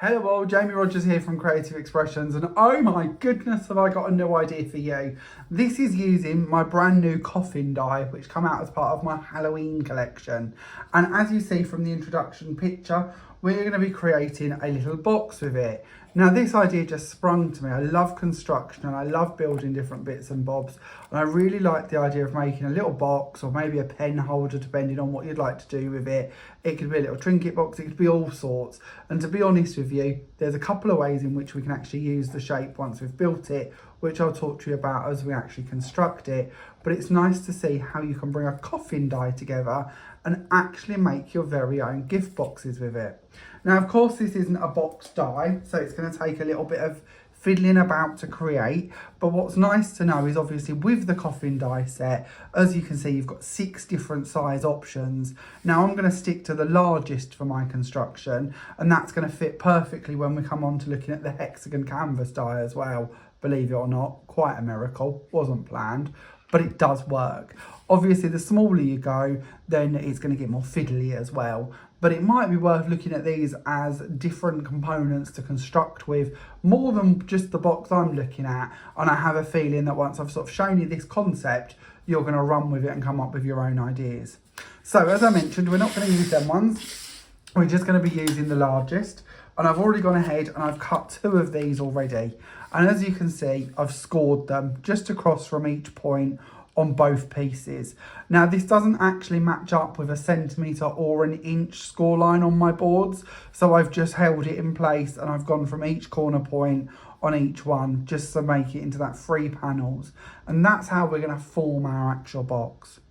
Hello all, Jamie Rodgers here from Creative Expressions, and oh my goodness have I got a new idea for you. This is using my brand new Coffin die which come out as part of my Halloween collection, and as you see from the introduction picture, we're going to be creating a little box with it. Now this idea just sprung to me. I love construction and I love building different bits and bobs, and I really like the idea of making a little box or maybe a pen holder depending on what you'd like to do with it. It could be a little trinket box, it could be all sorts, and to be honest with you, there's a couple of ways in which we can actually use the shape once we've built it, which I'll talk to you about as we actually construct it. But it's nice to see how you can bring a coffin die together and actually make your very own gift boxes with it. Now, of course, this isn't a box die, so it's going to take a little bit of fiddling about to create. But what's nice to know is obviously with the coffin die set, as you can see, you've got 6 different size options. Now I'm going to stick to the largest for my construction, and that's going to fit perfectly when we come on to looking at the Hexagon canvas die as well. Believe it or not, quite a miracle, wasn't planned, but it does work. Obviously, the smaller you go, then it's going to get more fiddly as well. But it might be worth looking at these as different components to construct with, more than just the box I'm looking at. And I have a feeling that once I've sort of shown you this concept, you're going to run with it and come up with your own ideas. So as I mentioned, we're not going to use them ones. We're just going to be using the largest. And I've already gone ahead and I've cut 2 of these already. And as you can see, I've scored them just across from each point on both pieces. Now this doesn't actually match up with a centimetre or an inch score line on my boards, so I've just held it in place and I've gone from each corner point on each one just to make it into that 3 panels, and that's how we're going to form our actual box.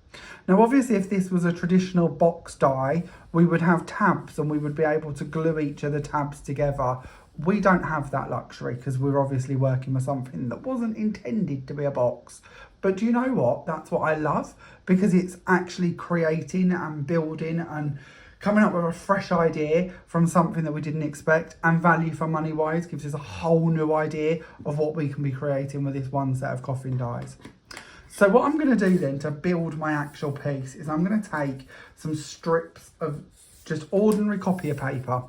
Now obviously if this was a traditional box die, we would have tabs and we would be able to glue each of the tabs together. We don't have that luxury because we're obviously working with something that wasn't intended to be a box. But do you know what? That's what I love, because it's actually creating and building and coming up with a fresh idea from something that we didn't expect, and value for money wise gives us a whole new idea of what we can be creating with this one set of coffin dies. So what I'm going to do then to build my actual piece is I'm going to take some strips of just ordinary copier paper,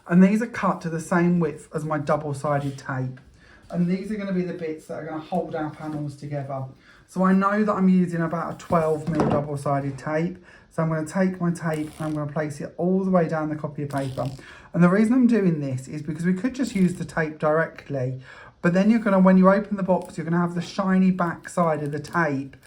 and these are cut to the same width as my double-sided tape. And these are going to be the bits that are going to hold our panels together. So I know that I'm using about a 12mm double-sided tape. So I'm going to take my tape and I'm going to place it all the way down the copier paper. And the reason I'm doing this is because we could just use the tape directly, but then you're going to, when you open the box, you're going to have the shiny back side of the tape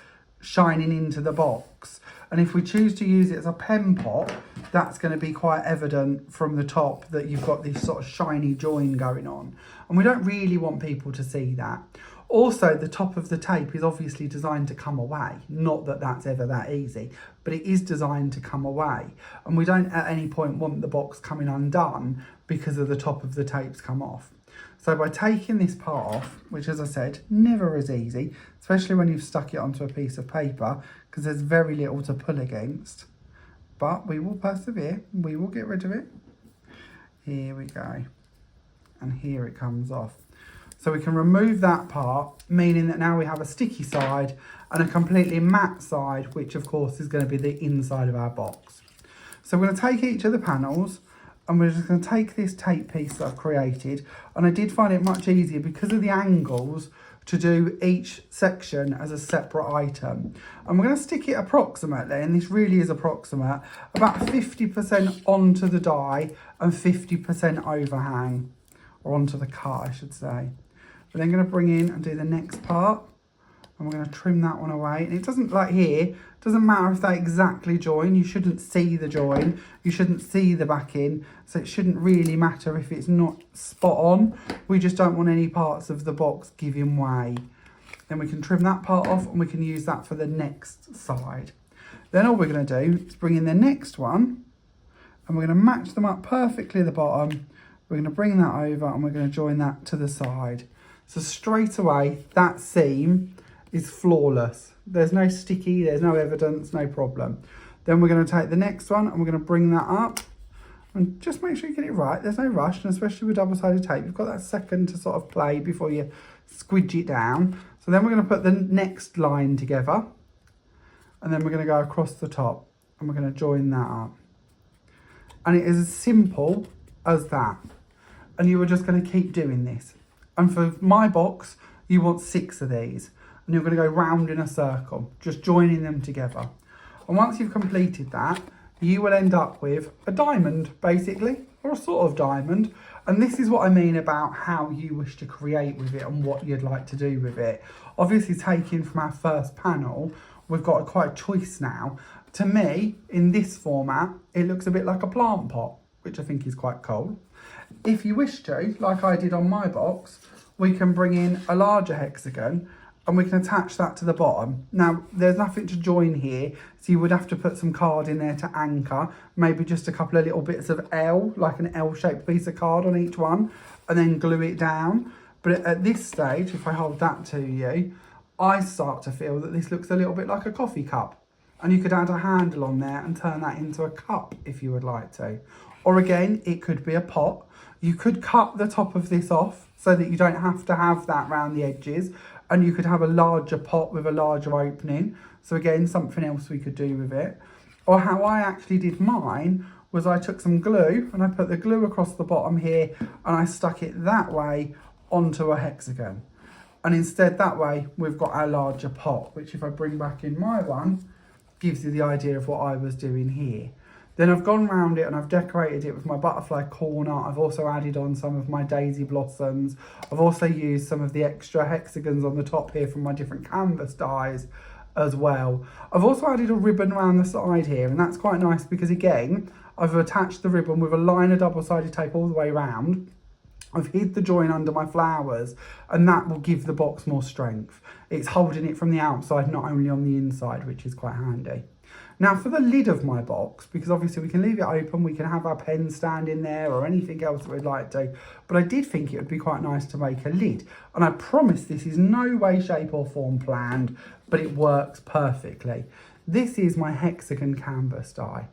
shining into the box. And if we choose to use it as a pen pot, that's going to be quite evident from the top that you've got this sort of shiny join going on. And we don't really want people to see that. Also, the top of the tape is obviously designed to come away. Not that that's ever that easy, but it is designed to come away. And we don't at any point want the box coming undone because of the top of the tapes come off. So by taking this part off, which as I said, never is easy, especially when you've stuck it onto a piece of paper, because there's very little to pull against. But we will persevere, we will get rid of it. Here we go. And here it comes off. So we can remove that part, meaning that now we have a sticky side and a completely matte side, which of course is going to be the inside of our box. So we're going to take each of the panels and we're just going to take this tape piece that I've created, and I did find it much easier because of the angles to do each section as a separate item. And we're going to stick it approximately, and this really is approximate, about 50% onto the die and 50% overhang, or onto the cut I should say. We're then going to bring in and do the next part, and we're going to trim that one away. And it doesn't, like here, doesn't matter if they exactly join, you shouldn't see the join, you shouldn't see the backing, so it shouldn't really matter if it's not spot on. We just don't want any parts of the box giving way. Then we can trim that part off and we can use that for the next side. Then all we're going to do is bring in the next one and we're going to match them up perfectly at the bottom. We're going to bring that over and we're going to join that to the side. So straight away, that seam is flawless. There's no sticky, there's no evidence, no problem. Then we're going to take the next one and we're going to bring that up and just make sure you get it right. There's no rush, and especially with double-sided tape, you've got that second to sort of play before you squidge it down. So then we're going to put the next line together, and then we're going to go across the top and we're going to join that up. And it is as simple as that. and you are just going to keep doing this. And for my box, you want 6 of these, and you're going to go round in a circle, just joining them together. And once you've completed that, you will end up with a diamond, basically, or a sort of diamond. And this is what I mean about how you wish to create with it and what you'd like to do with it. Obviously, taking from our first panel, we've got quite a choice now. To me, in this format, it looks a bit like a plant pot, which I think is quite cool. If you wish to, like I did on my box, we can bring in a larger hexagon and we can attach that to the bottom. Now, there's nothing to join here, so you would have to put some card in there to anchor, maybe just a couple of little bits of L, like an L-shaped piece of card on each one, and then glue it down. But at this stage, if I hold that to you, I start to feel that this looks a little bit like a coffee cup. And you could add a handle on there and turn that into a cup if you would like to. Or again, it could be a pot. You could cut the top of this off so that you don't have to have that round the edges, and you could have a larger pot with a larger opening. So again, something else we could do with it. Or how I actually did mine was I took some glue and I put the glue across the bottom here and I stuck it that way onto a hexagon. And instead that way we've got our larger pot, which if I bring back in my one, gives you the idea of what I was doing here. Then I've gone round it and I've decorated it with my butterfly corner. I've also added on some of my daisy blossoms. I've also used some of the extra hexagons on the top here from my different canvas dies as well. I've also added a ribbon around the side here, and that's quite nice because again, I've attached the ribbon with a line of double-sided tape all the way around. I've hid the join under my flowers, and that will give the box more strength. It's holding it from the outside, not only on the inside, which is quite handy. Now for the lid of my box, because obviously we can leave it open, we can have our pen stand in there or anything else that we'd like to, but I did think it would be quite nice to make a lid. And I promise this is no way, shape or form planned, but it works perfectly. This is my hexagon canvas die.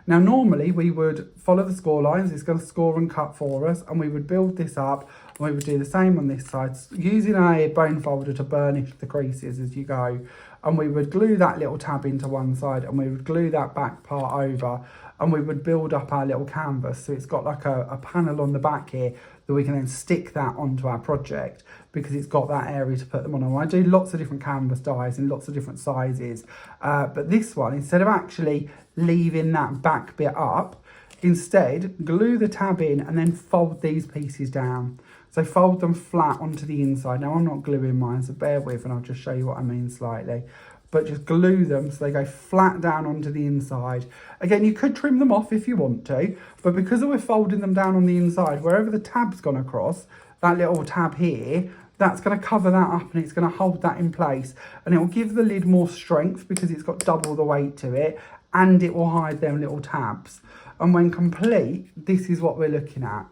Now normally we would follow the score lines, it's going to score and cut for us, and we would build this up, and we would do the same on this side, using a bone folder to burnish the creases as you go. And we would glue that little tab into one side and we would glue that back part over, and we would build up our little canvas. So it's got like a panel on the back here that we can then stick that onto our project because it's got that area to put them on. And I do lots of different canvas dies in lots of different sizes. But this one, instead of actually leaving that back bit up, instead glue the tab in and then fold these pieces down. So fold them flat onto the inside. Now I'm not gluing mine, so bear with and I'll just show you what I mean slightly. But just glue them so they go flat down onto the inside. Again, you could trim them off if you want to, but because we're folding them down on the inside, wherever the tab's gone across, that little tab here, that's going to cover that up and it's going to hold that in place. And it will give the lid more strength because it's got double the weight to it, and it will hide them little tabs. And when complete, this is what we're looking at.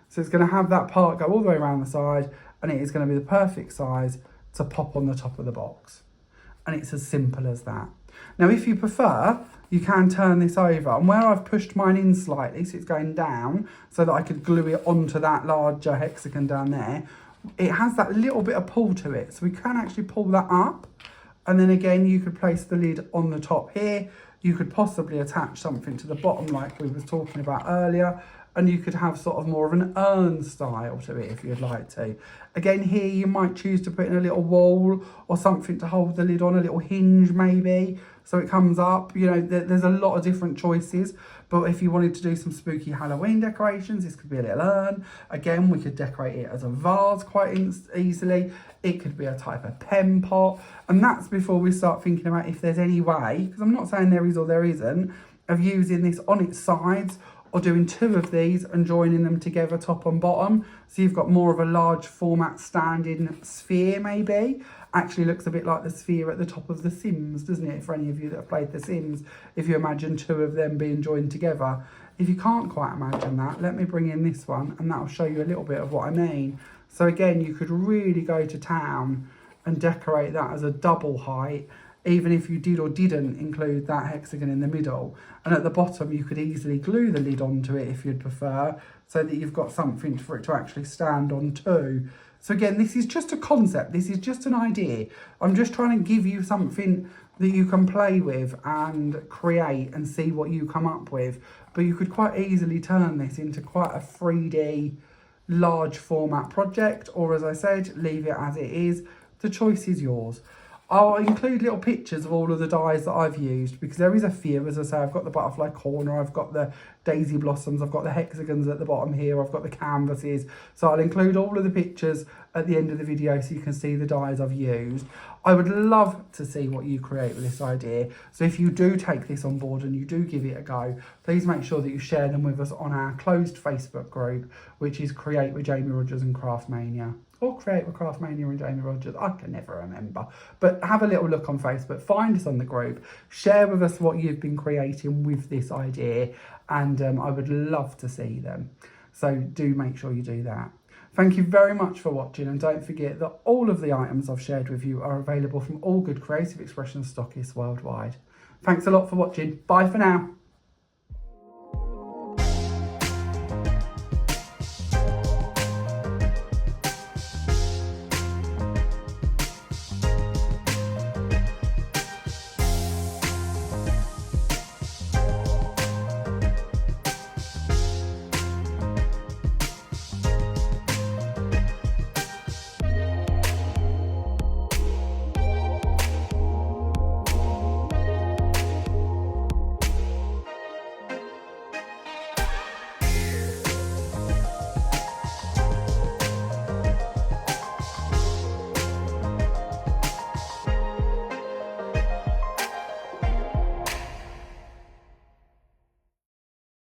So it's going to have that part go all the way around the side, and it is going to be the perfect size to pop on the top of the box. And it's as simple as that. Now, if you prefer, you can turn this over. And where I've pushed mine in slightly, so it's going down, so that I could glue it onto that larger hexagon down there, it has that little bit of pull to it. So we can actually pull that up. And then again, you could place the lid on the top here. You could possibly attach something to the bottom like we was talking about earlier. And you could have sort of more of an urn style to it if you'd like to. Again, here you might choose to put in a little wall or something to hold the lid on, a little hinge maybe, so it comes up. You know, there's a lot of different choices. But if you wanted to do some spooky Halloween decorations, this could be a little urn. Again, we could decorate it as a vase quite easily. It could be a type of pen pot. And that's before we start thinking about if there's any way, because I'm not saying there is or there isn't, of using this on its sides, or doing 2 of these and joining them together top and bottom. So you've got more of a large format standing sphere maybe. Actually looks a bit like the sphere at the top of The Sims, doesn't it? For any of you that have played The Sims, if you imagine 2 of them being joined together. If you can't quite imagine that, let me bring in this one and that'll show you a little bit of what I mean. So again, you could really go to town and decorate that as a double height, even if you did or didn't include that hexagon in the middle. And at the bottom, you could easily glue the lid onto it if you'd prefer, so that you've got something for it to actually stand on too. So again, this is just a concept. This is just an idea. I'm just trying to give you something that you can play with and create and see what you come up with. But you could quite easily turn this into quite a 3D large format project, or as I said, leave it as it is. The choice is yours. I'll include little pictures of all of the dies that I've used, because there is a few. As I say, I've got the butterfly corner, I've got the daisy blossoms, I've got the hexagons at the bottom here, I've got the canvases. So I'll include all of the pictures at the end of the video so you can see the dies I've used. I would love to see what you create with this idea. So if you do take this on board and you do give it a go, please make sure that you share them with us on our closed Facebook group, which is Create with Jamie Rodgers and Craftmania. Or Create with Craftmania and Jamie Rodgers, I can never remember. But have a little look on Facebook, find us on the group, share with us what you've been creating with this idea, and I would love to see them. So do make sure you do that. Thank you very much for watching, and don't forget that all of the items I've shared with you are available from all good creative expression stockists worldwide. Thanks a lot for watching. Bye for now.